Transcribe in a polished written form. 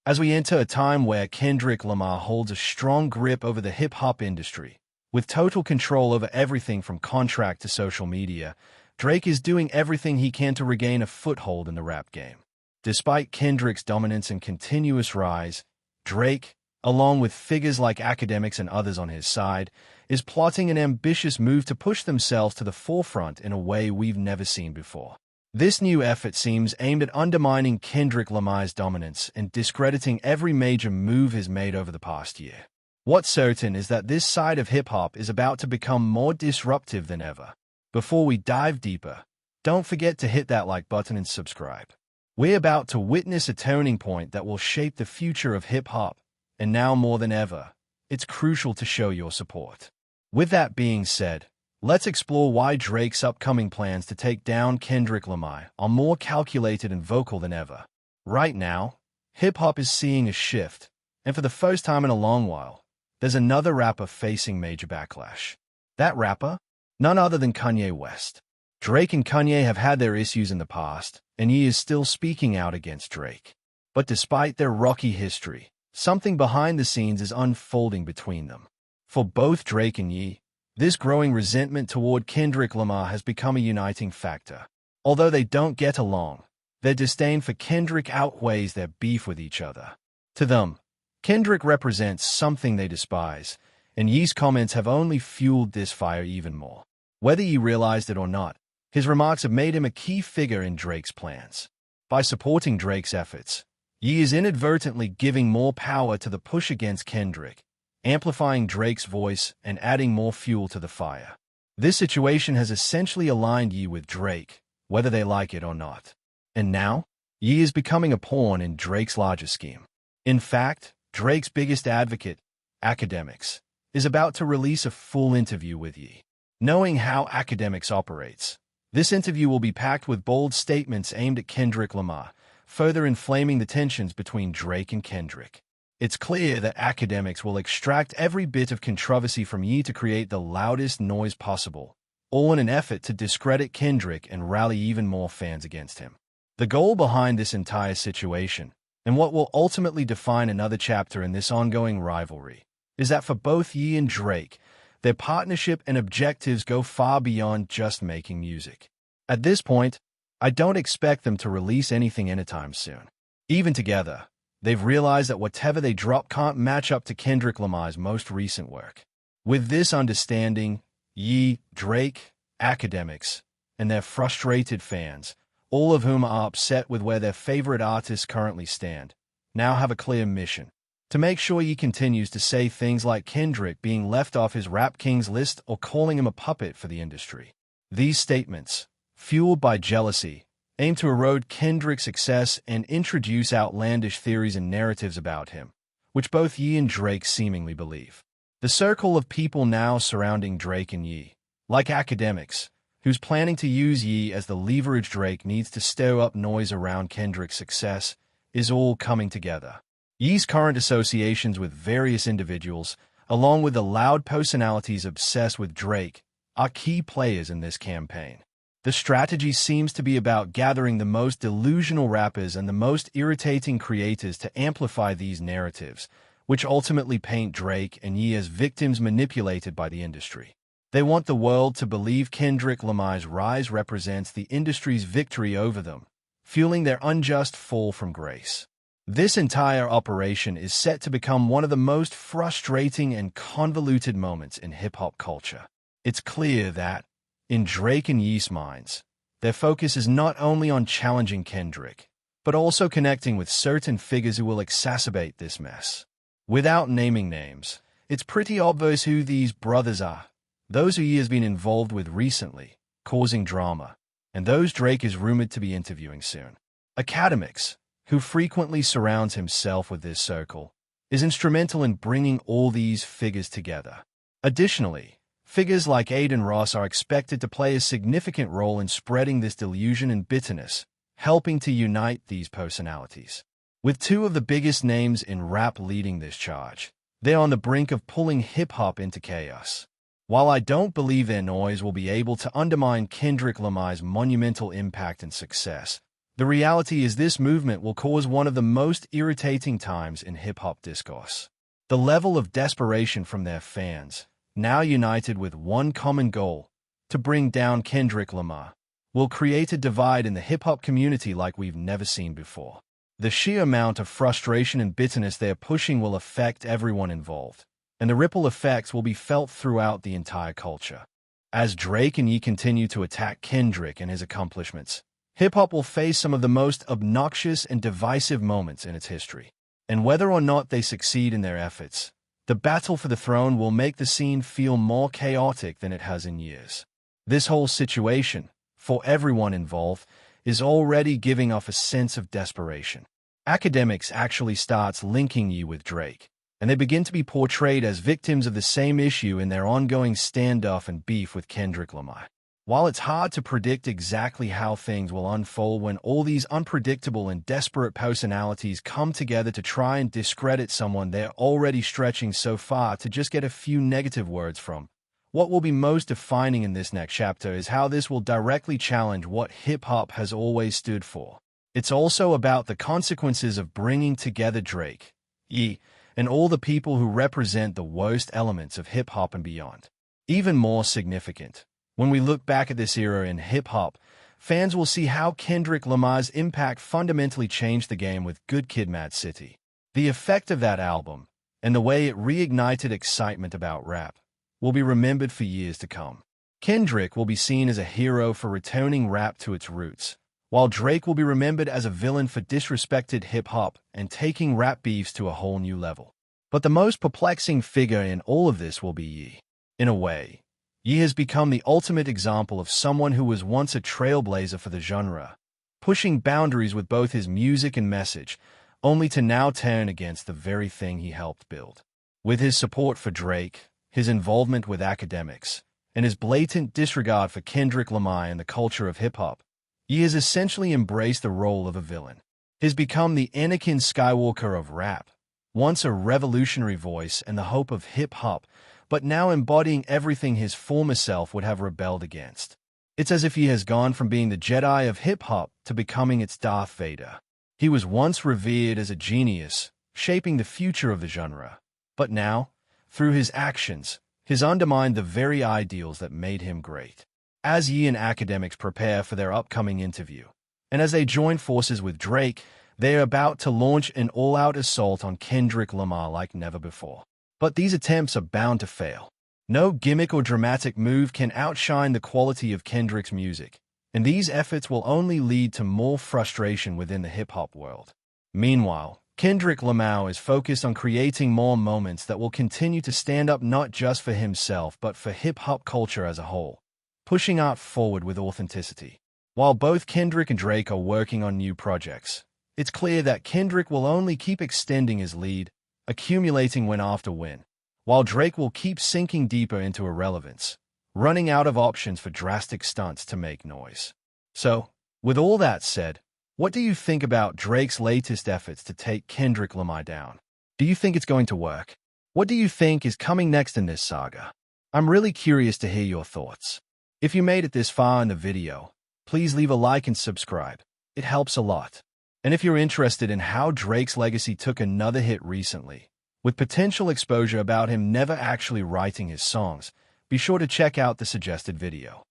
as we enter a time where Kendrick Lamar holds a strong grip over the hip-hop industry. With total control over everything from contract to social media, Drake is doing everything he can to regain a foothold in the rap game. Despite Kendrick's dominance and continuous rise, Drake, along with figures like Akademiks and others on his side, is plotting an ambitious move to push themselves to the forefront in a way we've never seen before. This new effort seems aimed at undermining Kendrick Lamar's dominance and discrediting every major move he's made over the past year. What's certain is that this side of hip-hop is about to become more disruptive than ever. Before we dive deeper, don't forget to hit that like button and subscribe. We're about to witness a turning point that will shape the future of hip-hop, and now more than ever, it's crucial to show your support. With that being said, let's explore why Drake's upcoming plans to take down Kendrick Lamar are more calculated and vocal than ever. Right now, hip-hop is seeing a shift, and for the first time in a long while, there's another rapper facing major backlash. That rapper? None other than Kanye West. Drake and Kanye have had their issues in the past, and Ye is still speaking out against Drake. But despite their rocky history, something behind the scenes is unfolding between them. For both Drake and Ye, this growing resentment toward Kendrick Lamar has become a uniting factor. Although they don't get along, their disdain for Kendrick outweighs their beef with each other. To them, Kendrick represents something they despise, and Ye's comments have only fueled this fire even more. Whether Ye realized it or not, his remarks have made him a key figure in Drake's plans. By supporting Drake's efforts, Ye is inadvertently giving more power to the push against Kendrick, amplifying Drake's voice and adding more fuel to the fire. This situation has essentially aligned Ye with Drake, whether they like it or not. And now, Ye is becoming a pawn in Drake's larger scheme. In fact, Drake's biggest advocate, Akademiks, is about to release a full interview with Ye. Knowing how Akademiks operates, this interview will be packed with bold statements aimed at Kendrick Lamar, further inflaming the tensions between Drake and Kendrick. It's clear that Akademiks will extract every bit of controversy from Ye to create the loudest noise possible, all in an effort to discredit Kendrick and rally even more fans against him. The goal behind this entire situation, and what will ultimately define another chapter in this ongoing rivalry, is that for both Ye and Drake, their partnership and objectives go far beyond just making music. At this point, I don't expect them to release anything anytime soon. Even together, they've realized that whatever they drop can't match up to Kendrick Lamar's most recent work. With this understanding, Ye, Drake, Akademiks, and their frustrated fans, all of whom are upset with where their favorite artists currently stand, now have a clear mission: to make sure Ye continues to say things like Kendrick being left off his Rap Kings list or calling him a puppet for the industry. These statements, fueled by jealousy, aim to erode Kendrick's success and introduce outlandish theories and narratives about him, which both Ye and Drake seemingly believe. The circle of people now surrounding Drake and Ye, like Akademiks, who's planning to use Ye as the leverage Drake needs to stir up noise around Kendrick's success, is all coming together. Ye's current associations with various individuals, along with the loud personalities obsessed with Drake, are key players in this campaign. The strategy seems to be about gathering the most delusional rappers and the most irritating creators to amplify these narratives, which ultimately paint Drake and Ye as victims manipulated by the industry. They want the world to believe Kendrick Lamar's rise represents the industry's victory over them, fueling their unjust fall from grace. This entire operation is set to become one of the most frustrating and convoluted moments in hip-hop culture. It's clear that, in Drake and Ye's minds, their focus is not only on challenging Kendrick, but also connecting with certain figures who will exacerbate this mess. Without naming names, it's pretty obvious who these brothers are. Those who Ye has been involved with recently, causing drama, and those Drake is rumored to be interviewing soon. Akademiks, who frequently surrounds himself with this circle, is instrumental in bringing all these figures together. Additionally, figures like Aiden Ross are expected to play a significant role in spreading this delusion and bitterness, helping to unite these personalities. With two of the biggest names in rap leading this charge, they're on the brink of pulling hip-hop into chaos. While I don't believe their noise will be able to undermine Kendrick Lamar's monumental impact and success, The reality is this movement will cause one of the most irritating times in hip-hop discourse. The level of desperation from their fans, now united with one common goal, to bring down Kendrick Lamar, will create a divide in the hip-hop community like we've never seen before. The sheer amount of frustration and bitterness they are pushing will affect everyone involved, and the ripple effects will be felt throughout the entire culture. As Drake and Ye continue to attack Kendrick and his accomplishments, hip-hop will face some of the most obnoxious and divisive moments in its history. And whether or not they succeed in their efforts, the battle for the throne will make the scene feel more chaotic than it has in years. This whole situation, for everyone involved, is already giving off a sense of desperation. Akademiks actually starts linking Ye with Drake, and they begin to be portrayed as victims of the same issue in their ongoing standoff and beef with Kendrick Lamar. While it's hard to predict exactly how things will unfold when all these unpredictable and desperate personalities come together to try and discredit someone they're already stretching so far to just get a few negative words from, what will be most defining in this next chapter is how this will directly challenge what hip-hop has always stood for. It's also about the consequences of bringing together Drake, Ye, and all the people who represent the worst elements of hip-hop and beyond. Even more significant, when we look back at this era in hip-hop, fans will see how Kendrick Lamar's impact fundamentally changed the game with Good Kid, Mad City. The effect of that album, and the way it reignited excitement about rap, will be remembered for years to come. Kendrick will be seen as a hero for returning rap to its roots, while Drake will be remembered as a villain for disrespected hip-hop and taking rap beefs to a whole new level. But the most perplexing figure in all of this will be Ye. In a way, Ye has become the ultimate example of someone who was once a trailblazer for the genre, pushing boundaries with both his music and message, only to now turn against the very thing he helped build. With his support for Drake, his involvement with Akademiks, and his blatant disregard for Kendrick Lamar and the culture of hip-hop, Ye has essentially embraced the role of a villain. He's become the Anakin Skywalker of rap, once a revolutionary voice and the hope of hip-hop, but now embodying everything his former self would have rebelled against. It's as if he has gone from being the Jedi of hip-hop to becoming its Darth Vader. He was once revered as a genius, shaping the future of the genre, but now, through his actions, he's undermined the very ideals that made him great. As Ye and Akademiks prepare for their upcoming interview, and as they join forces with Drake, they are about to launch an all-out assault on Kendrick Lamar like never before. But these attempts are bound to fail. No gimmick or dramatic move can outshine the quality of Kendrick's music, and these efforts will only lead to more frustration within the hip-hop world. Meanwhile, Kendrick Lamar is focused on creating more moments that will continue to stand up not just for himself but for hip-hop culture as a whole, pushing art forward with authenticity. While both Kendrick and Drake are working on new projects, it's clear that Kendrick will only keep extending his lead, accumulating win after win, while Drake will keep sinking deeper into irrelevance, running out of options for drastic stunts to make noise. So, with all that said, what do you think about Drake's latest efforts to take Kendrick Lamar down? Do you think it's going to work? What do you think is coming next in this saga? I'm really curious to hear your thoughts. If you made it this far in the video, please leave a like and subscribe. It helps a lot. And if you're interested in how Drake's legacy took another hit recently, with potential exposure about him never actually writing his songs, be sure to check out the suggested video.